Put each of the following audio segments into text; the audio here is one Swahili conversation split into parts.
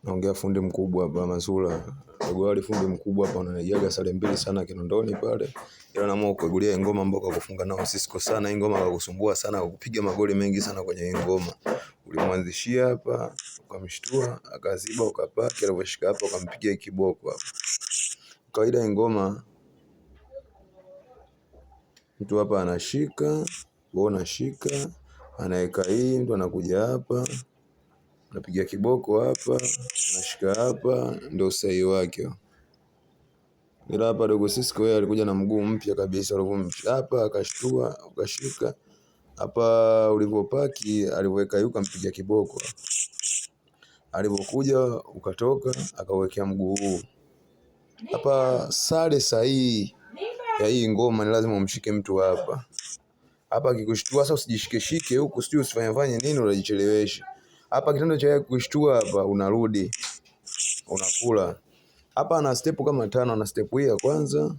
Naongea fundi mkubwa hapa Mazula. Dogo wali fundi mkubwa hapa ananijaga sare mbili sana Kinondoni pale. Ila naamua kukugulia ngoma mboka kufunga nao Cisco sana. Hii ngoma kakusumbua sana, kupiga magoli mengi sana kwenye hii ngoma. Ulimwanzishia hapa, ukamshtua, akaziba, ukapaki, alivyoshika hapa ukampigia kiboko hapa. Kawaida ngoma mtu hapa anashika, wewe unashika, anaweka hii, mtu anakuja hapa, anapiga kiboko hapa, anashika hapa, ndio usahihi wake. Ila hapa dogo Cisco yeye alikuja na mguu mpya kabisa, alivyompia hapa akashtua, ukashika hapa, ulivyopaki alivyoweka yuka mpiga kiboko, alivyokuja ukatoka akawekea mguu huu hapa. Sare sahihi ya hii ngoma ni lazima umshike mtu hapa hapa. Akikushtua sasa usijishike huku, sijui usifanye nini, unajichelewesha hapa. Kitendo cha kushtua hapa, unarudi unakula hapa. Ana step kama 5, ana step hii ya kwanza,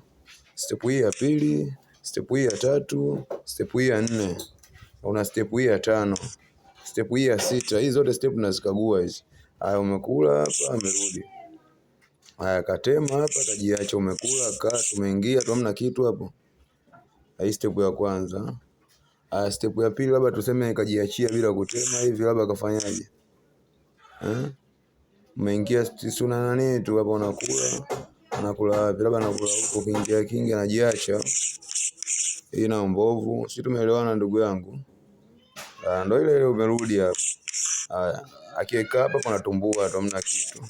step hii ya pili, step hii ya tatu, step hii ya 4, una step hii ya 5, step hii ya 6. Hizi zote step nazikagua hizi. Haya, umekula hapa, amerudi. Haya, katema hapa, kajiacha, umekula kaa, tumeingia tu, hamna kitu hapo. Hii step ya kwanza. Haya, step ya pili, labda tuseme kajiachia bila kutema hivi, labda kafanyaje? Umeingia suna nani tu hapa, unakula, anakula wapi? Labda anakula huko, kiingia kingi anajiacha. Hii na mbovu, si tumeelewana ndugu yangu? Ndio ile umerudi hapa. Haya, akiweka hapa kuna tumbua tu, hamna kitu.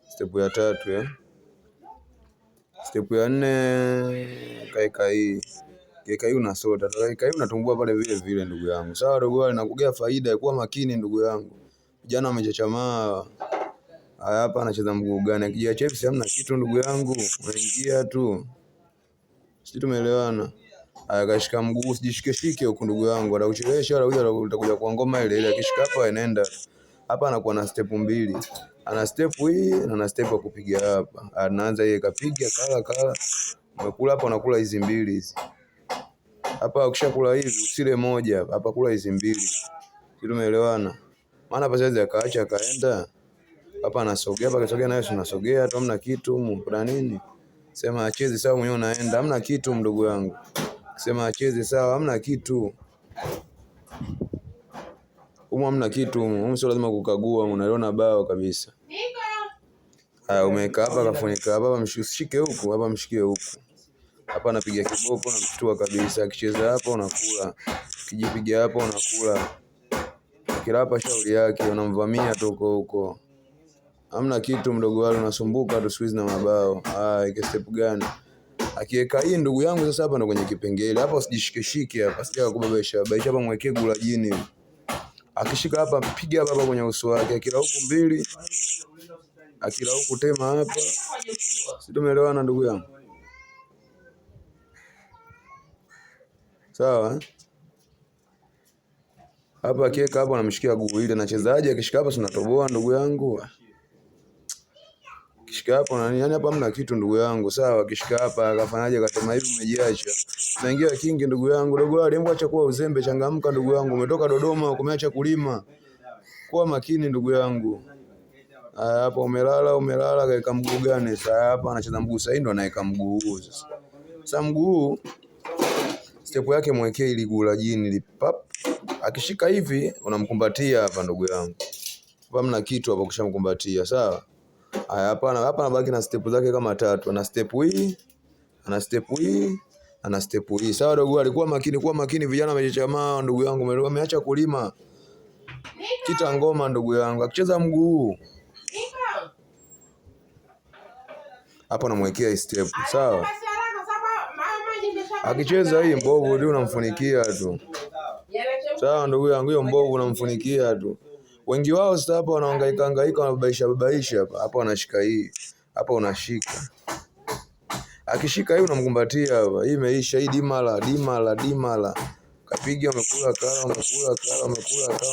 Step ya 3 Step ya 4 kaeka hii. Kaeka hii unasota. Kaeka hii unatumbua pale vile vile ndugu yangu. Sawa dogo wale, nakugea faida, kuwa makini ndugu yangu. Vijana wamechachamaa. Haya, hapa anacheza mguu gani? Akijiacha hivi hamna kitu ndugu yangu. Unaingia tu. Sisi tumeelewana. Haya, kashika mguu, usijishike huko ndugu yangu. Atakuchelewesha, wala utakuja kwa ngoma ile ile. Akishika hapa anaenda. Hapa anakuwa na step 2. Ana step hii na ana step ya kupiga hapa. Anaanza yeye kapiga kala. Umekula hapa, unakula hizi 2 hizi. Hapa ukishakula hivi usile moja hapa, kula hizi 2. Sisi tumeelewana. Maana hapa sasa akaacha akaenda. Hapa anasogea, hapa kasogea nayo tunasogea tu, hamna kitu. Mbona nini? Sema acheze sawa, mwenyewe unaenda, hamna kitu mdogo wangu. Sema acheze sawa, hamna kitu. Hamna kitu. Sio lazima kukagua, unaona bao kabisa. Haya, umeweka hapa, kafunika hapa, mshike huku, hapa mshikie huku. Hapa anapiga kiboko na mshtua kabisa. Akicheza hapa unakula. Kijipiga hapa unakula. Kila hapa shauri yake, unamvamia toko huko. Hamna kitu mdogo wale, unasumbuka tu squeeze na mabao. Ike step gani? Akiweka hii ndugu yangu sasa, hapa ndo kwenye kipengele. Hapa usijishike hapa, sija kubabesha. Baisha hapa, mwekee gula jini. Akishika hapa, piga hapa kwenye uso wake. Akila huku 2, akila huku tema hapa. Sisi tumeelewana ndugu yangu? Sawa? Hapa akiweka hapa, anamshikia guu ile, anachezaje? Akishika hapa tunatoboa ndugu yangu. Akishika hapa yani hapa hamna kitu ndugu yangu. Sawa, akishika hapa akafanyaje? Akatema hivi, umejiacha. Naingia kingi ndugu yangu. Dogo wale, hebu acha kuwa uzembe, changamka ndugu yangu. Umetoka Dodoma, umeacha kulima. Kuwa makini ndugu yangu. Hapa umelala kaeka mguu gani? Sasa hapa anacheza mguu sahihi, ndo anaweka mguu huu sasa. Sasa mguu step yake mwekee ili guu la jini lipap. Akishika hivi unamkumbatia hapa ndugu yangu. Hapa mna kitu hapa, kushamkumbatia, sawa? Haya, hapa anabaki na step zake kama 3. Ana step hii, ana step hii, ana step hii. Sawa dogo, alikuwa makini, kuwa makini. Vijana wamechachamaa ndugu yangu, wameacha kulima. Kita ngoma ndugu yangu. Akicheza mguu hapa namwekea step, sawa? Akicheza hii mbovu ndio unamfunikia tu. Sawa ndugu yangu, hiyo mbovu unamfunikia tu. Wengi wao sasa hapa wanahangaika wanababaisha hapa. Hapa wanashika hii. Hapa unashika. Akishika hii unamkumbatia hapa. Hii imeisha, hii dimala. Kapiga, umekula kala,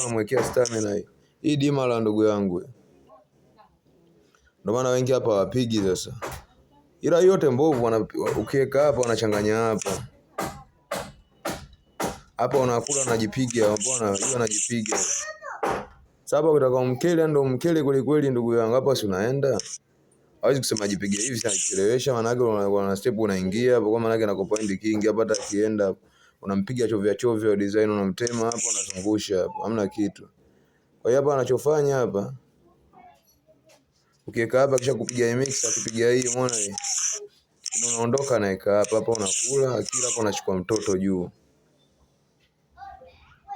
unamwekea stamina hii. Hii dimala ndugu yangu. Ndio maana wengi hapa wapigi sasa. Ila yote mbovu ukiweka hapa wanachanganya hapa. Hapa unakula unajipiga, mbona hiyo anajipiga. Sasa ukitaka mkele ndo mkele kweli kweli ndugu yangu, hapa si unaenda. Hawezi kusema jipige hivi sana chelewesha, maana yake una step unaingia hapo, kwa maana yake anakupa point king hapa, hata akienda unampiga chovya design, unamtema hapo, unazungusha hapo, hamna kitu. Kwa hiyo hapa anachofanya hapa, ukiweka hapa kisha kupiga mix, akipiga hii umeona hii, unaondoka na eka hapa hapa, unakula akila hapo, unachukua mtoto juu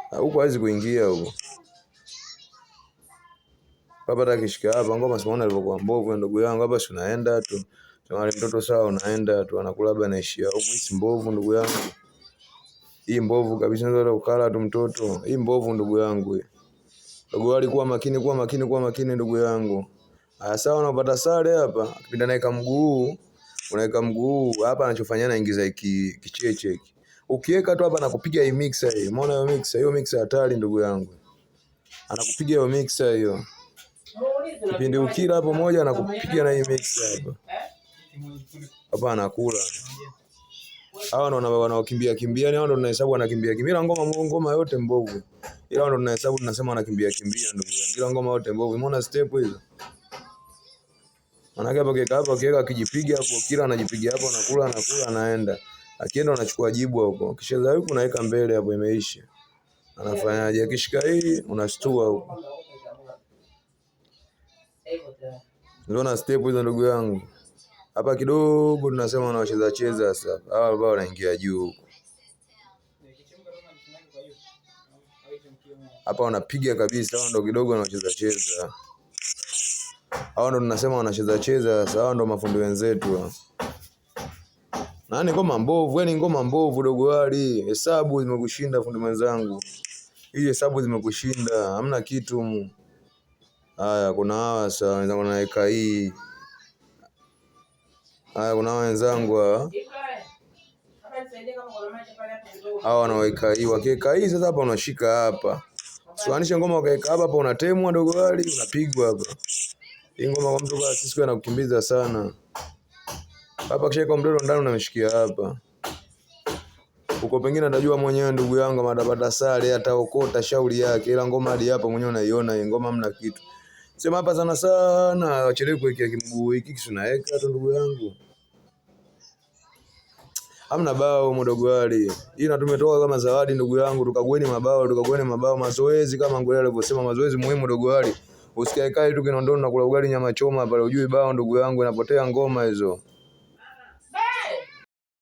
huko, hawezi kuingia huko. Hapa takishika hapa ngoma, simuona alivyokuwa mbovu ndugu yangu. Hapa si unaenda tu jamani, mtoto sawa, unaenda tu anakula hapa, anaishia huko. Hii mbovu ndugu yangu, hii mbovu kabisa, ndio ukala tu mtoto. Hii mbovu ndugu yangu, hii ndugu alikuwa makini, kuwa makini ndugu yangu. Haya sawa, unapata sare hapa, kipinda naika mguu, unaweka mguu hapa, anachofanyana anaingiza hiki kicheche hiki, ukiweka tu hapa anakupiga hii mixer hii. Umeona hiyo mixer? Hiyo mixer hatari ndugu yangu, anakupiga hiyo mixer hiyo. Kipindi ukila hapo moja anakupiga na hii mixer hapa. Hapa anakula. Hao ndo wanaokimbia kimbia, hao ndo tunahesabu wanakimbia kimbia. Ngoma yote mbovu. Ila ndo tunahesabu tunasema wanakimbia kimbia ndugu yangu. Ila ngoma yote mbovu. Umeona step hizo? Manake hapo keka hapo kiweka akijipiga hapo, kila anajipiga hapo, anakula anaenda. Akienda unachukua jibu huko. Kisha huko unaweka mbele hapo, imeisha. Anafanyaje? Akishika hii unashtua huko. Unaona step hizo ndugu yangu. Hapa kidogo tunasema wanacheza cheza sasa. Hawa ambao wanaingia juu huko. Hapa wanapiga kabisa, hao ndo kidogo wanacheza cheza. Hao ndo tunasema wanacheza cheza sasa, hao ndo mafundi wenzetu. Nani ngoma mbovu, yani ngoma mbovu dogo wali. Hesabu zimekushinda fundi mwenzangu. Hii hesabu zimekushinda, hamna kitu. Haya kuna hawa sasa wenzangu naweka hii. Haya kuna wenzangu hawa wanaweka hii, wakiweka hii sasa hapa unashika hapa. Siwaanisha ngoma wakaweka hapa unatemwa dogo wali, unapigwa hapa. Hii ngoma kwa mtu kwa sisi kwa kukimbiza sana. Hapa kisha kwa mdodo ndani unamshikia hapa. Uko pengine atajua mwenyewe ndugu yangu, madabata sare ataokota shauri yake, ila ngoma hadi hapa mwenyewe unaiona hii ngoma hamna kitu. Sema hapa sana wachelewe kuwekea kimguu hiki tunaweka tu ndugu yangu. Hamna bao mdogo wali. Hii na tumetoka kama zawadi ndugu yangu, tukagueni mabao mazoezi kama ngolea alivyosema, mazoezi muhimu ndugu wali. Usikae tu Kinondoni na kula ugali nyama choma pale, ujui bao ndugu yangu, inapotea ngoma hizo.